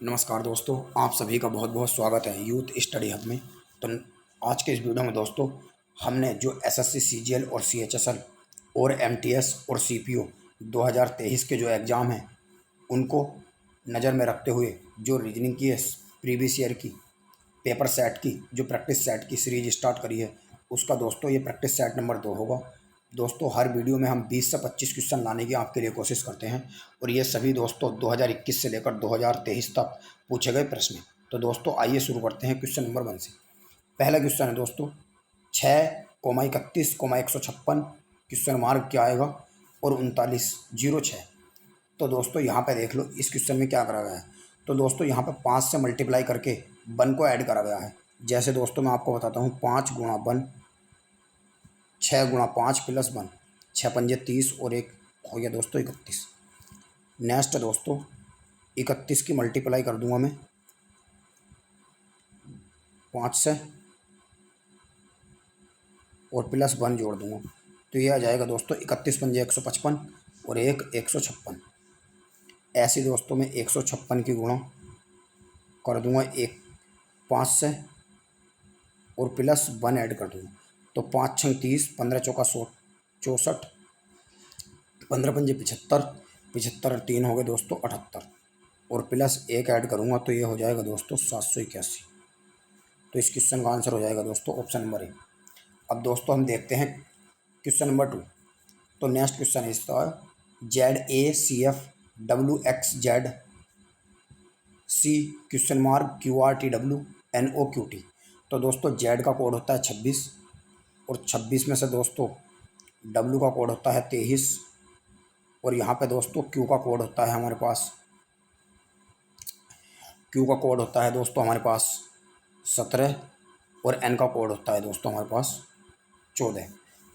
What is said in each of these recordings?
नमस्कार दोस्तों, आप सभी का बहुत बहुत स्वागत है यूथ स्टडी हब में। तो आज के इस वीडियो में दोस्तों हमने जो एसएससी सीजीएल और सीएचएसएल और एमटीएस और सीपीओ 2023 के जो एग्ज़ाम हैं उनको नज़र में रखते हुए जो रीजनिंग की है प्रीवियस ईयर की पेपर सेट की जो प्रैक्टिस सेट की सीरीज स्टार्ट करी है उसका दोस्तों ये प्रैक्टिस सेट नंबर 2 होगा। दोस्तों हर वीडियो में हम 20 से 25 क्वेश्चन लाने की आपके लिए कोशिश करते हैं और ये सभी दोस्तों 2021 से लेकर 2023 तक पूछे गए प्रश्न हैं। तो दोस्तों आइए शुरू करते हैं क्वेश्चन नंबर 1 से। पहला क्वेश्चन है दोस्तों 6,31,156 क्वेश्चन मार्क क्या आएगा और 3906। तो दोस्तों यहाँ पे देख लो इस क्वेश्चन में क्या करा गया है। तो दोस्तों यहाँ पे 5 से मल्टीप्लाई करके 1 को ऐड करा गया है। जैसे दोस्तों मैं आपको बताता हूँ 5 गुणा 1, 6 गुणा 5 प्लस 1, 6 पंजे 30 और 1 हो गया दोस्तों 31। नेक्स्ट दोस्तों 31 की मल्टीप्लाई कर दूंगा मैं 5 से और प्लस 1 जोड़ दूंगा तो ये आ जाएगा दोस्तों 31 पंजे 155 और 1 156। ऐसे दोस्तों मैं 156 की गुणा कर दूंगा 5 से और प्लस 1 ऐड कर दूंगा तो 5 छः 30, 15 चौका 64, 15 पंजे 75, 75 और 3 हो गए दोस्तों 78 और प्लस 1 ऐड करूंगा तो ये हो जाएगा दोस्तों 781। तो इस क्वेश्चन का आंसर हो जाएगा दोस्तों ऑप्शन नंबर ए। अब दोस्तों हम देखते हैं क्वेश्चन नंबर 2। तो नेक्स्ट क्वेश्चन है इसका ZACF WXZC question mark QRTWNOQT। तो दोस्तों जेड का कोड होता है 26 और 26 में से दोस्तों डब्ल्यू का कोड होता है 23 और यहाँ पे दोस्तों क्यू का कोड होता है हमारे पास हमारे पास 17 और एन का कोड होता है दोस्तों हमारे पास 14।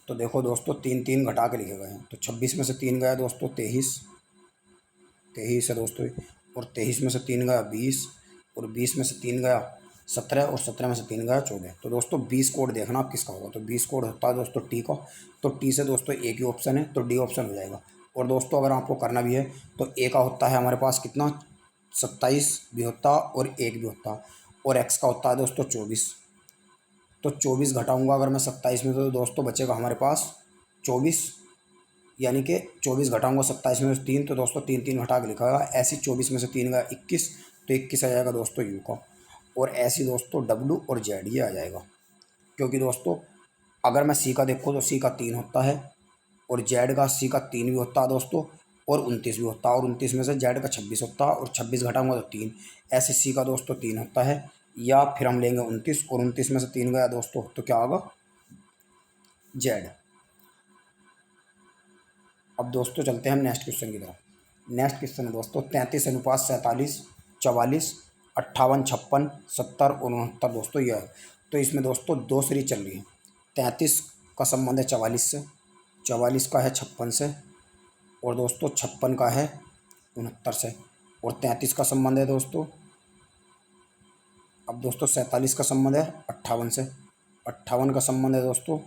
तो देखो दोस्तों 3 3 घटा के लिखे गए हैं। तो 26 में से 3 गया दोस्तों 23 है दोस्तों और 23 में से 3 गया 20 और 20 में से 3 गया 17 और 17 में से 3 गया 14। तो दोस्तों 20 कोड देखना आप किसका होगा। तो 20 कोड होता है दोस्तों टी का। तो टी से दोस्तों एक ही ऑप्शन है तो डी ऑप्शन हो जाएगा। और दोस्तों अगर आपको करना भी है तो ए का होता है हमारे पास कितना 27 भी होता और 1 भी होता और एक्स का होता है दोस्तों 24। तो 24 घटाऊंगा अगर मैं 27 में तो दोस्तों बचेगा हमारे पास 24, यानी कि 24 घटाऊंगा 27 में से 3 तो दोस्तों 3 3 घटा के लिखा होगा। ऐसी 24 में से 3 गया 21 तो 21 आ जाएगा दोस्तों यू का। और ऐसी दोस्तों डब्ल्यू और जेड ये आ जाएगा क्योंकि दोस्तों अगर मैं सी का देखूँ तो सी का 3 होता है और जेड का सी का 3 भी होता है दोस्तों और 29 भी होता है और 29 में से जेड का 26 होता है और 26 घटाऊंगा तो 3। ऐसे सी का दोस्तों 3 होता है या फिर हम लेंगे 29 और 29 में से 3 गया दोस्तों तो क्या होगा जेड। अब दोस्तों चलते हैं हम नेक्स्ट क्वेश्चन की तरफ। नेक्स्ट क्वेश्चन है दोस्तों 33 अनुपात 47, 44, 58, 56, 70 और 69 दोस्तों यह है। तो इसमें दोस्तों 2 सीरीज चल रही है। 33 का संबंध है 44 से, 44 का है 56 से और दोस्तों 56 का है 69 से और 33 का संबंध है दोस्तों अब दोस्तों 47 का संबंध है 58 से, 58 का संबंध है दोस्तों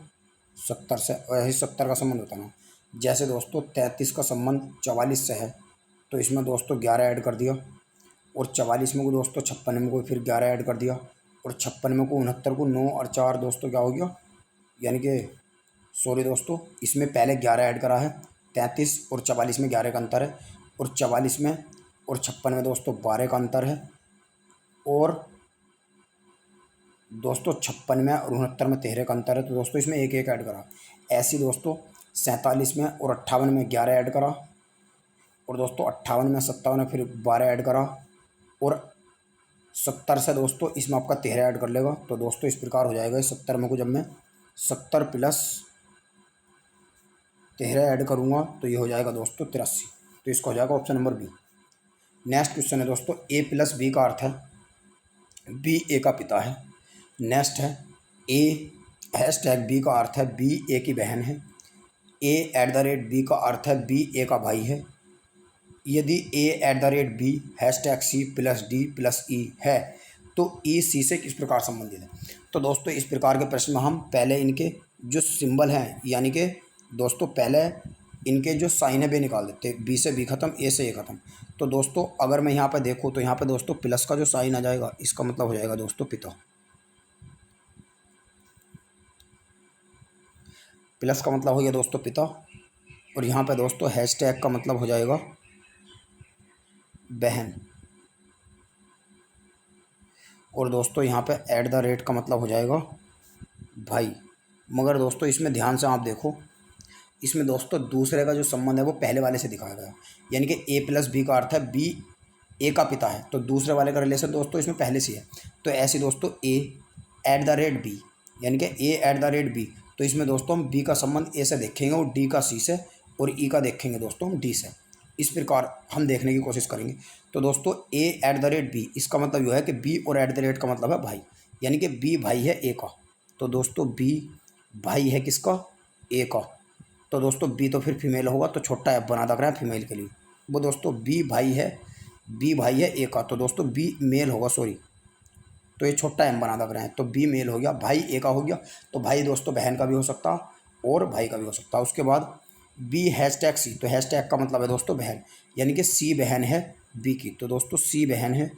70 से और यही 70 का संबंध होता है। जैसे दोस्तों 33 का संबंध 44 से है तो इसमें दोस्तों 11 ऐड कर दिया और 44 में को दोस्तों 56 में को फिर 11 ऐड कर दिया और 56 में को 69 को 9 और 4 दोस्तों क्या हो गया, यानी कि सॉरी दोस्तों इसमें पहले 11 ऐड करा है। 33 और 44 में 11 का अंतर है और 44 में और 56 में दोस्तों 12 का अंतर है और दोस्तों 56 में और 69 में 13 का अंतर है। तो दोस्तों इसमें एक एक ऐड करा। ऐसी दोस्तों 47 में और 58 में 11 ऐड करा और दोस्तों 58 में 57 में फिर 12 ऐड करा और 70 से दोस्तों इसमें आपका 13 ऐड कर लेगा। तो दोस्तों इस प्रकार हो जाएगा 70 में को जब मैं 70 प्लस 13 ऐड करूँगा तो ये हो जाएगा दोस्तों 83। तो इसका हो जाएगा option number B. Next question है दोस्तों ए प्लस बी का अर्थ है बी ए का पिता है। नेक्स्ट है ए हैशटैग बी का अर्थ है बी ए की बहन है। A at the rate B का अर्थ है बी ए का भाई है। यदि A at the rate B hashtag C plus D plus E है तो ई सी से किस प्रकार संबंधित है। तो दोस्तों इस प्रकार के प्रश्न में हम पहले इनके जो सिंबल हैं यानी कि दोस्तों पहले इनके जो साइन है वे निकाल देते हैं, बी से बी खत्म, ए से ए खत्म। तो दोस्तों अगर मैं यहाँ पे देखूँ तो यहाँ पे दोस्तों प्लस का जो साइन आ जाएगा इसका मतलब हो जाएगा दोस्तों पिता। प्लस का मतलब हो गया दोस्तों पिता, और यहाँ पे दोस्तों हैशटैग का मतलब हो जाएगा बहन, और दोस्तों यहाँ पे ऐट द रेट का मतलब हो जाएगा भाई। मगर दोस्तों इसमें ध्यान से आप देखो, इसमें दोस्तों दूसरे का जो संबंध है वो पहले वाले से दिखाया गया, यानी कि ए प्लस बी का अर्थ है बी ए का पिता है, तो दूसरे वाले का रिलेशन दोस्तों इसमें पहले से है। तो ऐसे दोस्तों ए ऐट द रेट बी, यानी कि ए ऐट द रेट बी, तो इसमें दोस्तों हम बी का संबंध ए से देखेंगे और डी का सी से, और ई का देखेंगे दोस्तों हम डी से। इस प्रकार हम देखने की कोशिश करेंगे। तो दोस्तों ए ऐट द रेट बी, इसका मतलब यह है कि बी और ऐट द रेट का मतलब है भाई, यानी कि बी भाई है ए का। तो दोस्तों बी भाई है किसका, ए का। तो दोस्तों बी तो फिर फीमेल होगा, तो छोटा एफ बना रहे हैं फीमेल के लिए। वो दोस्तों बी भाई है ए का, तो दोस्तों बी मेल होगा, सॉरी, तो ये छोटा एम बना रहे हैं, तो बी मेल हो गया, भाई ए का हो गया। तो भाई दोस्तों बहन का भी हो सकता और भाई का भी हो सकता है। उसके बाद बी हैशटैग सी, तो हैशटैग का मतलब है दोस्तों बहन, यानी कि सी बहन है बी की, तो दोस्तों सी बहन है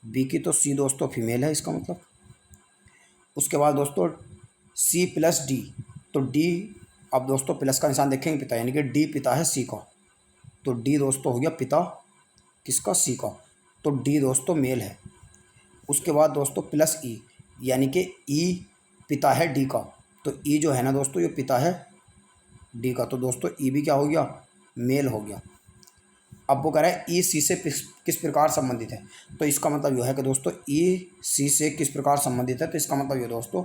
बी की, तो सी दोस्तों फीमेल है इसका मतलब। उसके बाद दोस्तों सी प्लस डी, तो डी, अब दोस्तों प्लस का निशान देखेंगे पिता, यानी कि डी पिता है सी का, तो डी दोस्तों हो गया पिता किसका, सी का, तो डी दोस्तों मेल है। उसके बाद दोस्तों प्लस ई, यानी कि ई पिता है डी का, तो ई जो है ना दोस्तों ये पिता है डी का, तो दोस्तों ई भी क्या हो गया, मेल हो गया। अब वो कह रहा है ई सी से किस प्रकार संबंधित है, तो इसका मतलब यह है कि दोस्तों ई सी से किस प्रकार संबंधित है, तो इसका मतलब ये दोस्तों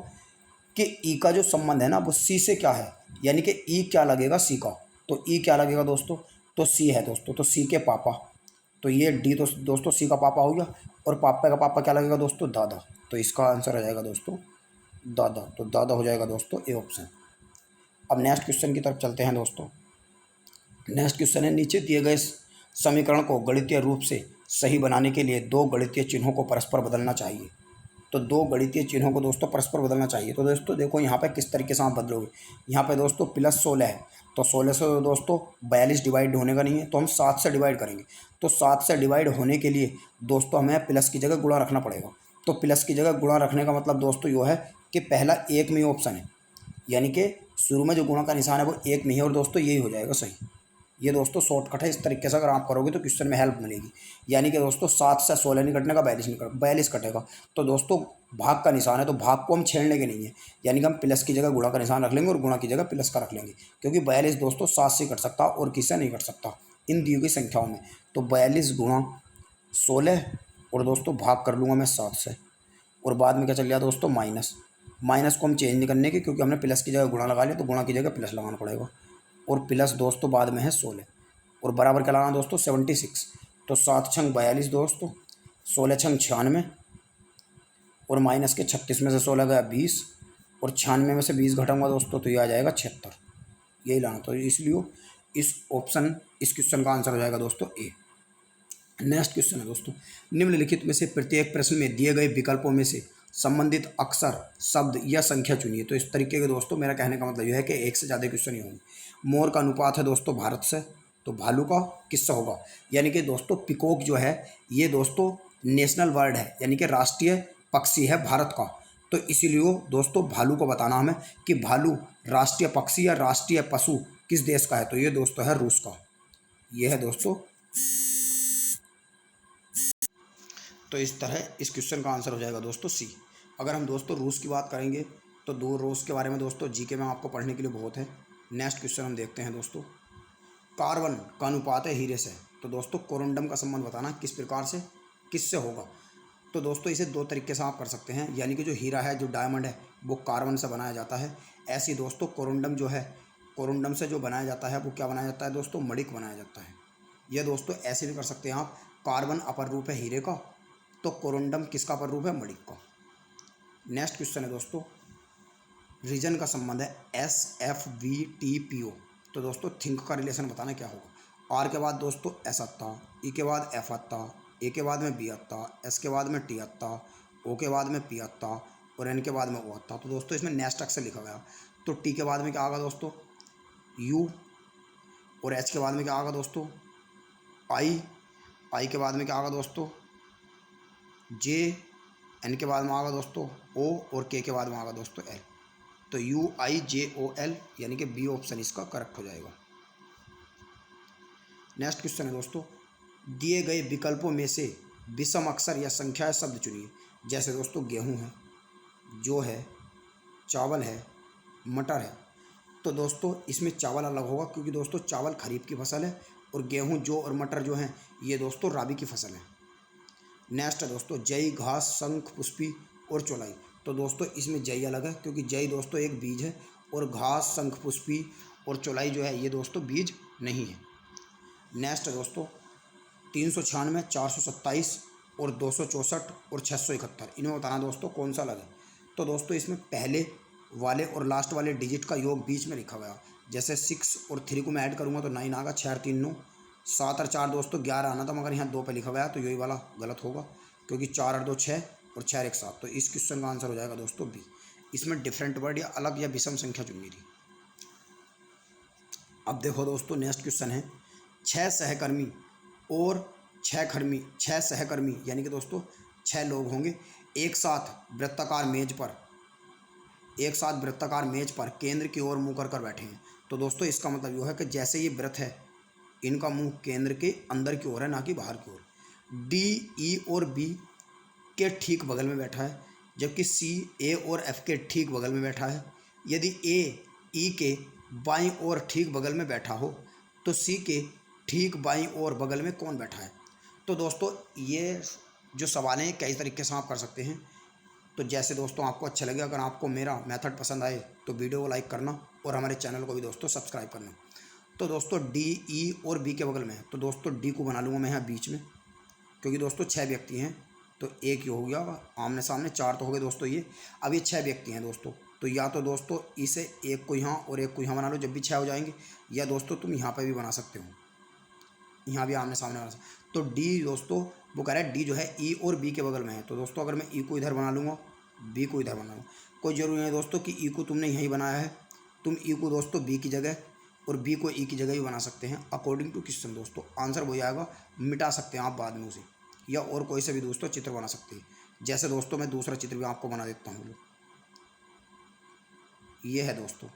कि ई का जो संबंध है ना वो सी से क्या है, यानी कि ई क्या लगेगा सी का, तो ई क्या लगेगा दोस्तों, तो सी है दोस्तों, तो सी के पापा, तो ये डी तो दोस्तों सी का पापा हो गया, और पापा का पापा क्या लगेगा दोस्तों, दादा, तो इसका आंसर आ जाएगा दोस्तों दादा, तो दादा हो जाएगा दोस्तों ए ऑप्शन। अब नेक्स्ट क्वेश्चन की तरफ चलते हैं दोस्तों। नेक्स्ट क्वेश्चन है, नीचे दिए गए समीकरण को गणितीय रूप से सही बनाने के लिए दो गणितीय चिन्हों को परस्पर बदलना चाहिए। तो दो गणितीय चिन्हों को दोस्तों परस्पर बदलना चाहिए। तो दोस्तों देखो यहाँ पे किस तरीके से आप बदलोगे, यहाँ पे दोस्तों +16 है, तो 16 से दोस्तों 42 डिवाइड होने का नहीं है, तो हम 7 से डिवाइड करेंगे। तो 7 से डिवाइड होने के लिए दोस्तों हमें प्लस की जगह गुणा रखना पड़ेगा। तो प्लस की जगह गुणा रखने का मतलब दोस्तों यो है कि पहला एक में ही ऑप्शन है, यानी कि शुरू में जो गुणा का निशान है वो एक में ही है, और दोस्तों यही हो जाएगा सही। ये दोस्तों शॉर्टकट है, इस तरीके से अगर आप करोगे तो क्वेश्चन में हेल्प मिलेगी। यानी कि दोस्तों 7 से 16 नहीं कटने का, 42 कटेगा। तो दोस्तों भाग का निशान है, तो भाग को हम छेड़ने के नहीं है, यानी कि हम प्लस की जगह गुणा का निशान रख लेंगे और गुणा की जगह प्लस का रख लेंगे, क्योंकि 42 दोस्तों 7 से कट सकता और किससे नहीं कट सकता इन दिए गई संख्याओं में। तो 42 गुणा 16, और दोस्तों भाग कर लूँगा मैं 7 से, और बाद में क्या चल गया दोस्तों माइनस। माइनस को हम चेंज नहीं करने के, क्योंकि हमने प्लस की जगह गुणा लगा लिया, तो गुणा की जगह प्लस लगाना पड़ेगा, और प्लस दोस्तों बाद में है 16, और बराबर क्या लगाना दोस्तों 76। तो 7 छंग 42 दोस्तों, 16 छंग 96, और माइनस के 36 में से 16 गया 20, और 96 में से 20 घटाऊंगा दोस्तों तो ये आ जाएगा 76। यही लाना, तो इसलिए इस क्वेश्चन का आंसर हो जाएगा दोस्तों ए। नेक्स्ट क्वेश्चन है दोस्तों, निम्नलिखित में से प्रत्येक प्रश्न में दिए गए विकल्पों में से संबंधित अक्षर, शब्द या संख्या चुनिए। तो इस तरीके के दोस्तों मेरा कहने का मतलब यह है कि एक से ज़्यादा क्वेश्चन ही होंगे। मोर का अनुपात है दोस्तों भारत से, तो भालू का किससे होगा, यानी कि दोस्तों पिकॉक जो है ये दोस्तों नेशनल बर्ड है, यानी कि राष्ट्रीय पक्षी है भारत का। तो इसीलिए दोस्तों भालू को बताना हमें कि भालू राष्ट्रीय पक्षी या राष्ट्रीय पशु किस देश का है, तो ये दोस्तों है रूस का। ये है दोस्तों, तो इस तरह इस क्वेश्चन का आंसर हो जाएगा दोस्तों सी। अगर हम दोस्तों रूस की बात करेंगे तो दो रूस के बारे में दोस्तों जीके में आपको पढ़ने के लिए बहुत है। नेक्स्ट क्वेश्चन हम देखते हैं दोस्तों, कार्बन का अनुपात है हीरे से, तो दोस्तों कोरोंडम का संबंध बताना किस प्रकार से किससे होगा। तो दोस्तों इसे दो तरीके से आप कर सकते हैं, यानी कि जो हीरा है, जो डायमंड है, वो कार्बन से बनाया जाता है। ऐसे ही दोस्तों कोरोंडम जो है, कोरोंडम से जो बनाया जाता है वो क्या बनाया जाता है दोस्तों, मणिक बनाया जाता है। यह दोस्तों ऐसे भी कर सकते हैं आप, कार्बन अपर रूप है हीरे का, तो कोरोंडम किसका अपर रूप है, मणिक का। नेक्स्ट क्वेश्चन है दोस्तों, रीजन का संबंध है SFVTPO, तो दोस्तों थिंक का रिलेशन बताना क्या होगा। आर के बाद दोस्तों एस आता, ई के बाद एफ आता, ए के बाद में बी आता, एस के बाद में टी आता, ओ के बाद में पी आता, और एन के बाद में ओ आता। तो दोस्तों इसमें नेक्स्ट अक्षर लिखा गया, तो टी के बाद में क्या आएगा दोस्तों, यू, और एच के बाद में क्या आएगा दोस्तों, आई। आई के बाद में क्या आएगा दोस्तों, जे। एन के बाद में आएगा दोस्तों ओ, और के बाद में आएगा दोस्तों एल। तो UIJOL यानी कि बी ऑप्शन इसका करेक्ट हो जाएगा। नेक्स्ट क्वेश्चन है दोस्तों, दिए गए विकल्पों में से विषम अक्षर या संख्या शब्द चुनिए। जैसे दोस्तों गेहूं है, जो है, चावल है, मटर है। तो दोस्तों इसमें चावल अलग होगा क्योंकि दोस्तों चावल खरीफ की फसल है, और गेहूं जो और मटर जो हैं ये दोस्तों राबी की फसल है। नेक्स्ट है दोस्तों, जई, घास, शंख, पुष्पी और चौलाई। तो दोस्तों इसमें जई अलग है क्योंकि जई दोस्तों एक बीज है, और घास, शंख, पुष्पी और चौलाई जो है ये दोस्तों बीज नहीं है। नेक्स्ट है दोस्तों, 396, 427 और 264 और 671, इनमें बताना दोस्तों कौन सा अलग है। तो दोस्तों इसमें पहले वाले और लास्ट वाले डिजिट का योग बीच में लिखा गया। जैसे 6 और 3 को मैं ऐड करूँगा तो 9 आएगा, 6 और 3 9, 7 और 4 दोस्तों 11 आना था, मगर यहाँ 2 पे लिखा गया तो यही वाला गलत होगा क्योंकि 4 और 2 6 और 6 और 1 7। तो इस क्वेश्चन का आंसर हो जाएगा दोस्तों बी। इसमें डिफरेंट वर्ड या अलग या विषम संख्या चुननी थी। अब देखो दोस्तों नेक्स्ट क्वेश्चन है, 6 सहकर्मी और 6 सहकर्मी यानी कि दोस्तों 6 लोग होंगे एक साथ वृत्ताकार मेज पर केंद्र की ओर मुंह कर बैठे हैं। तो दोस्तों इसका मतलब यह है कि जैसे ये वृत्त है, इनका मुंह केंद्र के अंदर की ओर है, ना कि बाहर की ओर। डी, ई और बी के ठीक बगल में बैठा है, जबकि सी, ए और एफ के ठीक बगल में बैठा है। यदि ए, ई के बाईं ओर ठीक बगल में बैठा हो तो सी के ठीक बाईं ओर बगल में कौन बैठा है। तो दोस्तों ये जो सवाल हैं कई तरीके से आप कर सकते हैं। तो जैसे दोस्तों आपको अच्छा लगे, अगर आपको मेरा मेथड पसंद आए तो वीडियो को लाइक करना और हमारे चैनल को भी दोस्तों सब्सक्राइब करना। तो दोस्तों डी, ई और बी के बगल में है, तो दोस्तों डी को बना लूँगा मैं यहाँ बीच में, क्योंकि दोस्तों 6 व्यक्ति हैं तो एक ही हो गया आमने सामने, 4 तो हो गए दोस्तों ये। अब ये 6 व्यक्ति हैं दोस्तों, तो या तो दोस्तों इसे एक को यहाँ और एक को यहाँ बना लो जब भी 6 हो जाएंगे, या दोस्तों तुम यहाँ पर भी बना सकते हो, यहाँ भी आमने सामने बना सकते। तो डी दोस्तों वो कह रहा है डी जो है ई और बी के बगल में है। तो दोस्तों अगर मैं ई को इधर बना लूँगा, बी को इधर बना लूँगा, कोई ज़रूरी नहीं दोस्तों कि ई को तुमने यहीं बनाया है, तुम ई को दोस्तों बी की जगह और बी को ई की जगह भी बना सकते हैं अकॉर्डिंग टू क्वेश्चन। दोस्तों आंसर हो जाएगा, मिटा सकते हैं आप बाद में उसे, या और कोई से भी दोस्तों चित्र बना सकते हैं। जैसे दोस्तों मैं दूसरा चित्र भी आपको बना देता हूँ, ये है दोस्तों।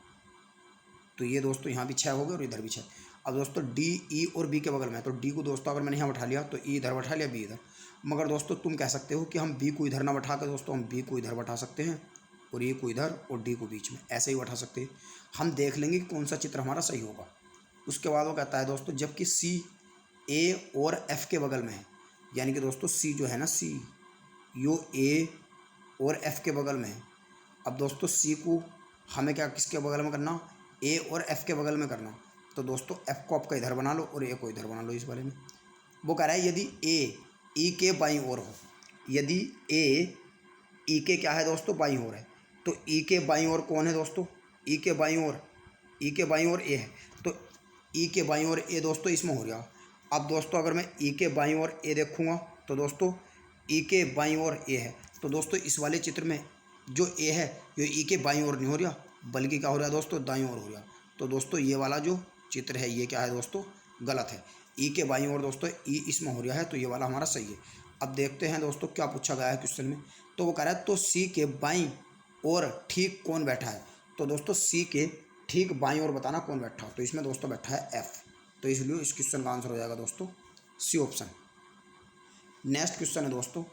तो ये दोस्तों यहाँ भी 6 हो गए और इधर भी 6। अब दोस्तों डी, ई और बी के बगल में है, तो डी को दोस्तों अगर मैंने यहाँ बैठा लिया तो ई इधर बैठा लिया, बी इधर। मगर दोस्तों तुम कह सकते हो कि हम बी को इधर ना बैठा कर दोस्तों हम बी को इधर बैठा सकते हैं और ए को इधर और डी को बीच में, ऐसे ही बैठा सकते हैं। हम देख लेंगे कि कौन सा चित्र हमारा सही होगा। उसके बाद वो कहता है दोस्तों जबकि सी, ए और एफ के बगल में है, यानी कि दोस्तों सी जो है ना, सी यो ए और एफ के बगल में है। अब दोस्तों सी को हमें क्या किसके बगल में करना, ए और एफ के बगल में करना। तो दोस्तों एफ को आपका इधर बना लो और ए को इधर बना लो इस बारे में। वो कह रहा है यदि ए ई के बाईं ओर हो, यदि ए ई के क्या है दोस्तों बाईं ओर है, तो ई के बाईं ओर कौन है दोस्तों, ई के बाईं ओर ए है, तो ई के बाईं ओर ए दोस्तों इसमें हो गया। अब दोस्तों अगर मैं ई के बाईं ओर ए देखूँगा तो दोस्तों ई के बाईं ओर ए है, तो दोस्तों इस वाले चित्र में जो ए है ये ई के बाईं ओर नहीं हो रहा, बल्कि क्या हो रहा है दोस्तों, दाईं ओर हो रहा। तो दोस्तों ये वाला जो चित्र है ये क्या है दोस्तों, गलत है। ई के बाईं ओर दोस्तों ई इसमें हो रहा है, तो ये वाला हमारा सही है। अब देखते हैं दोस्तों क्या पूछा गया है क्वेश्चन में। तो वो कह रहा है तो सी के बाईं ओर ठीक कौन बैठा है। तो दोस्तों सी के ठीक बाईं ओर बताना कौन बैठा। तो इसमें दोस्तों बैठा है एफ, तो इसलिए इस क्वेश्चन का आंसर हो जाएगा दोस्तों सी ऑप्शन। नेक्स्ट क्वेश्चन है दोस्तों,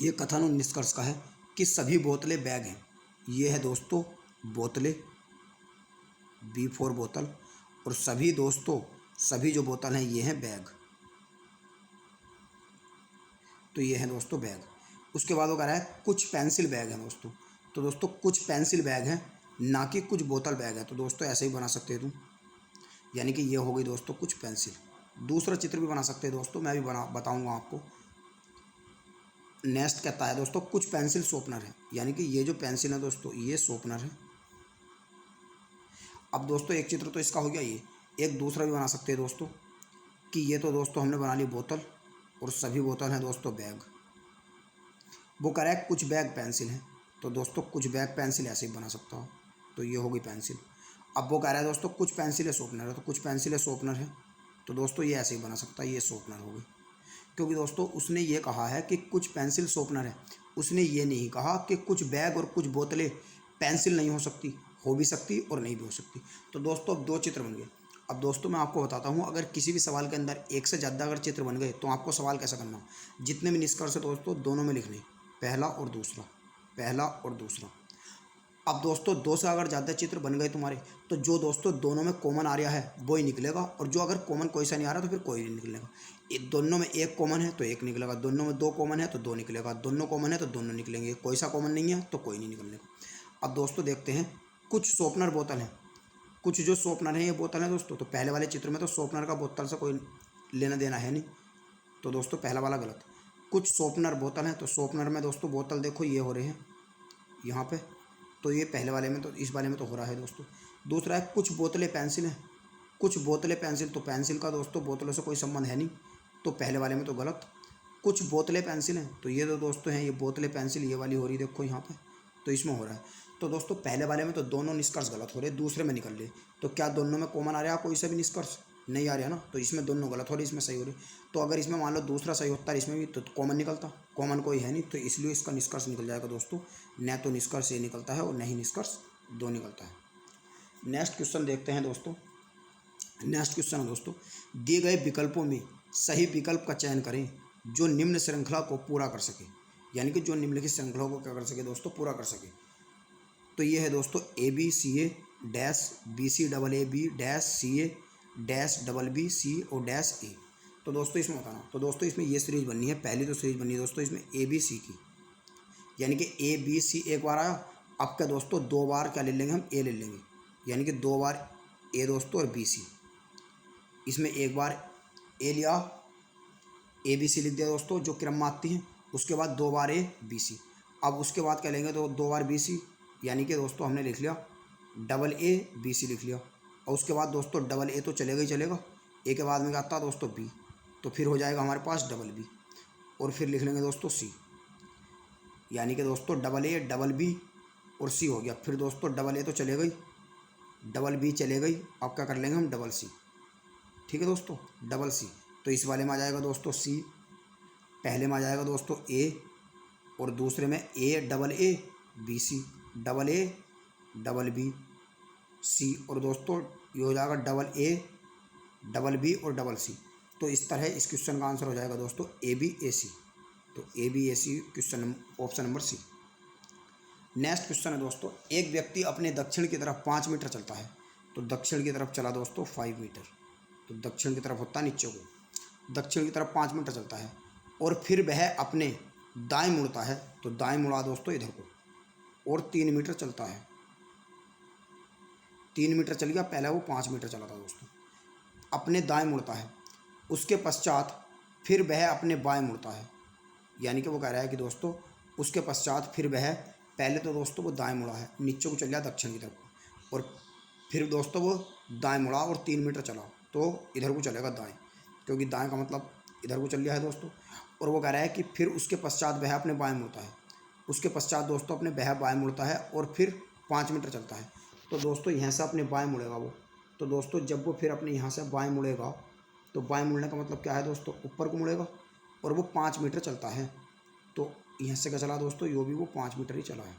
ये कथन और निष्कर्ष का है कि सभी बोतलें बैग हैं। ये है दोस्तों बोतलें, बी फॉर बोतल, और सभी दोस्तों सभी जो बोतल हैं ये हैं बैग। तो ये है दोस्तों बैग। उसके बाद वो कह रहा है कुछ पेंसिल बैग हैं दोस्तों। तो दोस्तों कुछ पेंसिल बैग हैं, ना कि कुछ बोतल बैग है। तो दोस्तों ऐसे ही बना सकते हैं तुम, यानी कि ये हो गई दोस्तों कुछ पेंसिल। दूसरा चित्र भी बना सकते हैं दोस्तों, मैं भी बताऊंगा आपको। नेक्स्ट कहता है दोस्तों कुछ पेंसिल शॉर्पनर है, यानी कि ये जो पेंसिल है दोस्तों ये शॉर्पनर है। अब दोस्तों एक चित्र तो इसका हो गया ये, एक दूसरा भी बना सकते हैं दोस्तों कि ये तो दोस्तों हमने बना ली बोतल और सभी बोतल हैं दोस्तों बैग। वो कह रहा है कुछ बैग पेंसिल हैं, तो दोस्तों कुछ बैग पेंसिल ऐसे ही बना सकता हूँ, तो ये हो गई पेंसिल। अब वो कह रहा है दोस्तों कुछ पेंसिलें शॉर्पनर है, तो कुछ पेंसिलें शॉर्पनर है, तो दोस्तों ये ऐसे ही बना सकता है, ये शॉर्पनर हो गई। क्योंकि दोस्तों उसने ये कहा है कि कुछ पेंसिल शॉर्पनर है, उसने ये नहीं कहा कि कुछ बैग और कुछ बोतलें पेंसिल नहीं हो सकती, हो भी सकती और नहीं भी हो सकती। तो दोस्तों अब 2 चित्र बन गए। अब दोस्तों मैं आपको बताता हूँ, अगर किसी भी सवाल के अंदर एक से ज़्यादा अगर चित्र बन गए तो आपको सवाल कैसा करना, जितने भी निष्कर्ष है दोस्तों दोनों में लिखने, पहला और दूसरा, पहला और दूसरा। अब दोस्तों 2 से अगर ज़्यादा चित्र बन गए तुम्हारे, तो जो दोस्तों दोनों में कॉमन आ रहा है वो ही निकलेगा, और जो अगर कॉमन कोई सा नहीं आ रहा तो फिर कोई नहीं निकलेगा। दोनों में एक कॉमन है तो एक निकलेगा, दोनों में 2 कॉमन है तो 2 निकलेगा, दोनों कॉमन है तो दोनों निकलेंगे, कोई सा कॉमन नहीं है तो कोई नहीं निकलेगा। अब दोस्तों देखते हैं, कुछ शॉर्पनर बोतल है, कुछ जो शॉर्पनर है ये बोतल है दोस्तों। तो पहले वाले चित्र में तो शॉर्पनर का बोतल से कोई लेना देना है नहीं, तो दोस्तों पहला वाला गलत। कुछ शॉर्पनर बोतल है, तो शॉर्पनर में दोस्तों बोतल देखो ये हो रहे हैं यहाँ पे, तो ये पहले वाले में, तो इस वाले में तो हो रहा है दोस्तों। दूसरा है कुछ बोतलें पेंसिल हैं, कुछ बोतलें पेंसिल, तो पेंसिल का दोस्तों बोतलों से कोई संबंध है नहीं, तो पहले वाले में तो गलत। कुछ बोतलें पेंसिल हैं, तो ये तो दोस्तों हैं, ये बोतलें पेंसिल ये वाली हो रही देखो यहाँ पे, तो इसमें हो रहा है। तो दोस्तों पहले वाले में तो दोनों निष्कर्ष गलत हो रहे, दूसरे में निकल रहे। तो क्या दोनों में कॉमन आ रहा है कोई सा भी निष्कर्ष? नहीं आ रहा ना, तो इसमें दोनों गलत हो रहे, इसमें सही हो रही। तो अगर इसमें मान लो दूसरा सही होता है इसमें भी, तो कॉमन निकलता, कॉमन कोई है नहीं, तो इसलिए इसका निष्कर्ष निकल जाएगा दोस्तों, न तो निष्कर्ष ये निकलता है और न ही निष्कर्ष 2 निकलता है। नेक्स्ट क्वेश्चन देखते हैं दोस्तों। नेक्स्ट क्वेश्चन है दोस्तों, दिए गए विकल्पों में सही विकल्प का चयन करें जो निम्न श्रृंखला को पूरा कर सके, यानी कि जो निम्नलिखित श्रृंखला को क्या कर सके दोस्तों, पूरा कर सके। तो ये है दोस्तों ABC dash BC AA B dash CA dash BB C और डैश A। तो दोस्तों इसमें बताना, तो दोस्तों इसमें ये सीरीज बननी है, पहली तो सीरीज बननी है दोस्तों इसमें ABC की, यानी कि ABC एक बार आया, अब क्या दोस्तों 2 बार क्या ले लेंगे हम, A ले लेंगे, यानी कि 2 बार A दोस्तों और BC। इसमें एक बार A लिया, ABC लिख दिया दोस्तों जो क्रम में आती हैं, उसके बाद 2 बार ABC। अब उसके बाद क्या लेंगे, तो 2 बार BC, यानी कि दोस्तों हमने लिख लिया AA BC लिख लिया। और उसके बाद दोस्तों AA तो चलेगा ही चलेगा, A के बाद में क्या आता है दोस्तों B, तो फिर हो जाएगा हमारे पास BB, और फिर लिख लेंगे दोस्तों C, यानी कि दोस्तों AA BB और C हो गया। फिर दोस्तों AA तो चलेगा ही, BB चलेगा ही, अब क्या कर लेंगे हम CC, ठीक है दोस्तों, CC। तो इस वाले में आ जाएगा दोस्तों C, पहले में आ जाएगा दोस्तों A, और दूसरे में AABC BC, और दोस्तों ये हो जाएगा AA BB और CC। तो इस तरह इस क्वेश्चन का आंसर हो जाएगा दोस्तों ABAC। तो ABAC question option number C। Next question है दोस्तों, एक व्यक्ति अपने दक्षिण की तरफ 5 मीटर चलता है, तो दक्षिण की तरफ चला दोस्तों 5 मीटर, तो दक्षिण की तरफ होता है नीचे को, दक्षिण की तरफ 5 मीटर चलता है, और फिर वह अपने दाएं मुड़ता है, तो दाएं मुड़ा दोस्तों इधर को, और 3 मीटर चलता है, 3 मीटर चल गया, पहले वो 5 मीटर चला था दोस्तों, अपने दाएं मुड़ता है, उसके पश्चात फिर वह अपने बाएं मुड़ता है, यानी कि वो कह रहा है कि दोस्तों उसके पश्चात फिर वह, पहले तो दोस्तों वो दाएं मुड़ा है, नीचे को चल गया दक्षिण की तरफ, और फिर दोस्तों वो दाएं मुड़ा और 3 मीटर चला, तो इधर को चलेगा दाएं, क्योंकि दाएं का मतलब इधर को चल गया है दोस्तों। और वो कह रहा है कि फिर उसके पश्चात वह अपने बाएं मुड़ता है, उसके पश्चात दोस्तों अपने वह बाएं मुड़ता है और फिर 5 मीटर चलता है, तो दोस्तों यहाँ से अपने बाएं मुड़ेगा वो। तो दोस्तों जब वो फिर अपने यहाँ से बाएं मुड़ेगा, तो बाएं मुड़ने का मतलब क्या है दोस्तों, ऊपर को मुड़ेगा, और वो 5 मीटर चलता है, तो यहाँ से क्या चला दोस्तों, यो भी वो 5 मीटर ही चला है।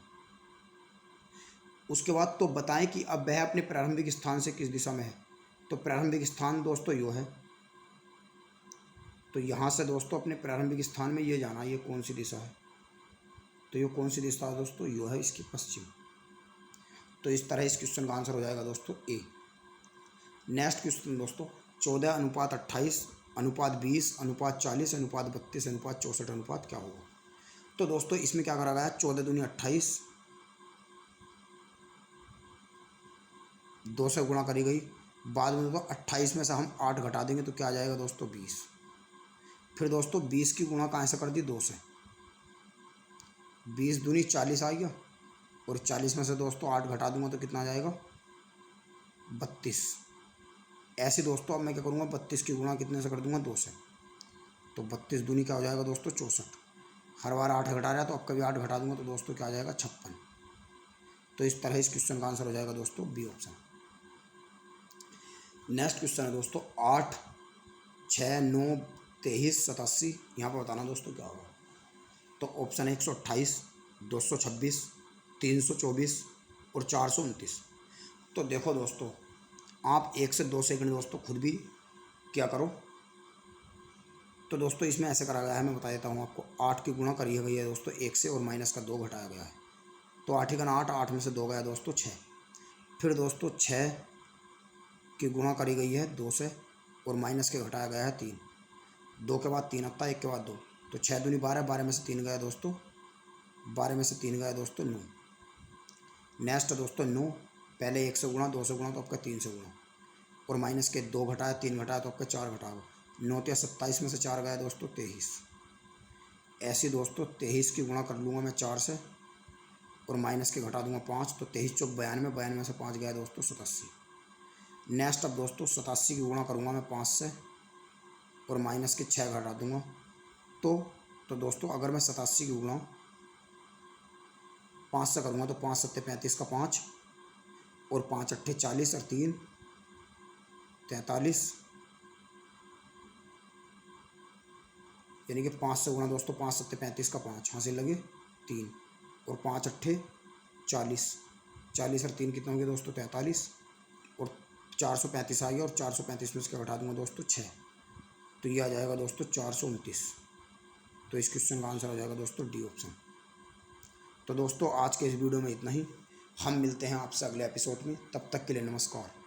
उसके बाद तो बताएं कि अब वह अपने प्रारंभिक स्थान से किस दिशा में है, तो प्रारंभिक स्थान दोस्तों यो है, तो यहाँ से दोस्तों अपने प्रारंभिक स्थान में ये जाना, ये कौन सी दिशा है, तो ये कौन सी दिशा है दोस्तों, यो है इसकी पश्चिम। तो इस तरह इस क्वेश्चन का आंसर हो जाएगा दोस्तों A। नेक्स्ट क्वेश्चन दोस्तों, 14:28 अनुपात 20 अनुपात 40 अनुपात 32 अनुपात 64 अनुपात क्या होगा। तो दोस्तों इसमें क्या करा गया है, 14 दूनी 28, 2 से गुणा करी गई, बाद में दोस्तों 28 में से हम 8 घटा देंगे तो क्या आ जाएगा दोस्तों 20। फिर दोस्तों 20 की गुणा कहाँ से कर दी, 2 से, 20 दूनी 40 आ गया, और 40 में से दोस्तों 8 घटा दूंगा तो कितना आ जाएगा 32। ऐसे दोस्तों अब मैं क्या करूँगा, 32 की गुणा कितने से कर दूंगा, 2 से, तो 32 दूनी क्या हो जाएगा दोस्तों 64। हर बार 8 घटा रहा है तो अब कभी 8 घटा दूंगा तो दोस्तों क्या आ जाएगा 56। तो इस तरह इस क्वेश्चन का आंसर हो जाएगा दोस्तों B ऑप्शन। नेक्स्ट क्वेश्चन है दोस्तों 8, 6, 9, 23, 87। यहाँ पर बताना दोस्तों क्या होगा। तो ऑप्शन है 128, 226, 324 और 429। तो देखो दोस्तों, आप 1 से 2 सेकंड दोस्तों खुद भी क्या करो। तो दोस्तों इसमें ऐसे करा गया है, मैं बता देता हूँ आपको। 8 की गुणा करी गई है दोस्तों 1 से और माइनस का 2 घटाया गया है। तो 8 का 8, 8 में से 2 गया दोस्तों 6। फिर दोस्तों 6 की गुणा करी गई है 2 से और माइनस के घटाया गया है 3। 2 के बाद 3 आता है, 1 के बाद 2। तो 6 दूनी 12, 12 में से 3 गया दोस्तों, 12 में से 3 गया दोस्तों 9। नेक्स्ट दोस्तों 9, पहले 1 से गुणा, 2 से गुणा तो आपका 3 से गुणा और माइनस के 2 घटाया, 3 घटाया तो आपका 4 घटाओ। 9 या 27 में से 4 गया दोस्तों 23। ऐसे दोस्तों 23 की गुणा कर लूँगा मैं 4 से और माइनस के घटा दूंगा 5। तो 23 चौक 92, 92 में से 5 गया दोस्तों 87। नेक्स्ट अब दोस्तों 87 की गुणा करूँगा मैं 5 से और माइनस के 6 घटा दूंगा। तो दोस्तों अगर मैं 87 की गुणा 5 से करूँगा तो 5 सत्ते 35 का 5 और 5 अट्ठे 40 और 3 43, यानी कि 5 से गुणा दोस्तों 5 सत्ते 35 का 5, हासिल लगे 3 और 5 अट्ठे 40, 40 और 3 कितना हो गया दोस्तों 43 और 435 आ गया और 435 में इसका घटा दूंगा दोस्तों 6। तो ये आ जाएगा दोस्तों 429। तो इस क्वेश्चन का आंसर हो जाएगा दोस्तों डी ऑप्शन। तो दोस्तों आज के इस वीडियो में इतना ही। हम मिलते हैं आपसे अगले एपिसोड में, तब तक के लिए नमस्कार।